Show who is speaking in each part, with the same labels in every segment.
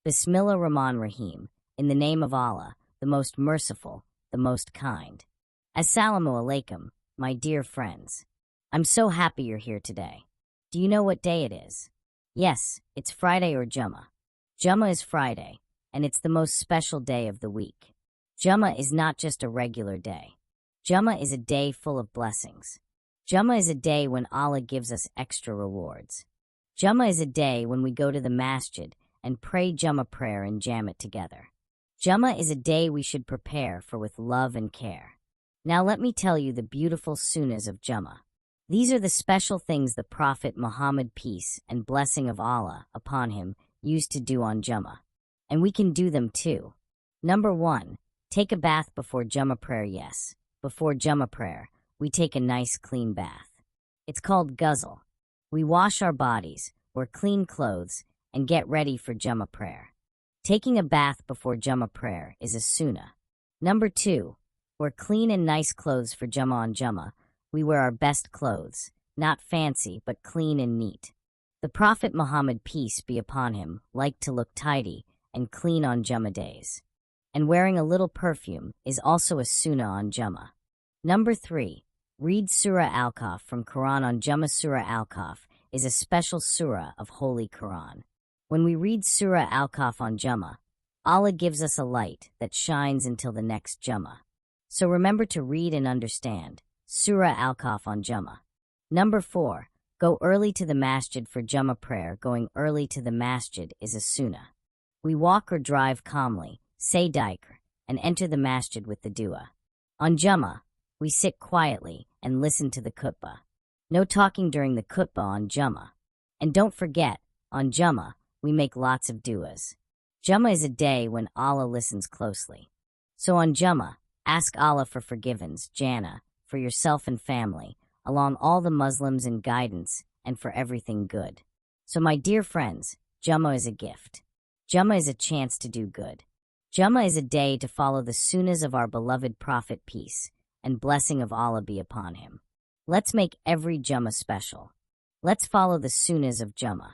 Speaker 1: Bismillah-ir-Rahman-ir-Raheem, in the name of Allah, the most merciful, the most kind. As-salamu alaykum, my dear friends. I'm so happy you're here today. Do you know what day it is? Yes, it's Friday or Jummah. Jummah is Friday, and it's the most special day of the week. Jummah is not just a regular day. Jummah is a day full of blessings. Jummah is a day when Allah gives us extra rewards. Jummah is a day when we go to the Masjid and pray Jummah prayer and jam it together. Jummah is a day we should prepare for with love and care. Now let me tell you the beautiful Sunnahs of Jummah. These are the special things the Prophet Muhammad, peace and blessing of Allah upon him, used to do on Jummah. And we can do them too. Number 1, take a bath before Jummah prayer. Yes, before Jummah prayer, we take a nice clean bath. It's called ghusl. We wash our bodies, wear clean clothes, and get ready for Jummah prayer. Taking a bath before Jummah prayer is a sunnah. Number 2, wear clean and nice clothes for Jummah. On Jummah, we wear our best clothes, not fancy but clean and neat. The Prophet Muhammad, peace be upon him, liked to look tidy and clean on Jummah days. And wearing a little perfume is also a sunnah on Jummah. Number 3, read Surah Al-Kahf from Quran on Jummah. Surah Al-Kahf is a special surah of Holy Quran. When we read Surah Al-Kahf on Jummah, Allah gives us a light that shines until the next Jummah. So remember to read and understand Surah Al-Kahf on Jummah. Number 4, go early to the Masjid for Jummah prayer. Going early to the Masjid is a sunnah. We walk or drive calmly, say dhikr, and enter the Masjid with the dua. On Jummah, we sit quietly and listen to the khutbah. No talking during the khutbah on Jummah. And don't forget, on Jummah, we make lots of duas. Jummah is a day when Allah listens closely. So on Jummah, ask Allah for forgiveness, Jannah, for yourself and family, along all the Muslims, and guidance, and for everything good. So my dear friends, Jummah is a gift. Jummah is a chance to do good. Jummah is a day to follow the sunnahs of our beloved Prophet, peace and blessing of Allah be upon him. Let's make every Jummah special. Let's follow the sunnahs of Jummah.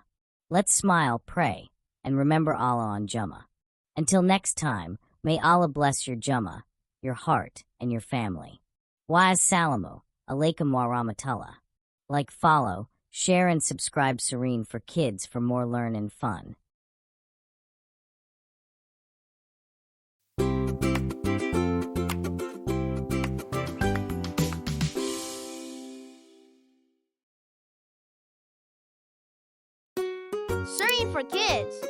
Speaker 1: Let's smile, pray, and remember Allah on Jummah. Until next time, may Allah bless your Jummah, your heart, and your family. Wa as-salamu, alaykum wa rahmatullah. Like, follow, share, and subscribe Serene for kids for more learn and fun.
Speaker 2: Serene for kids.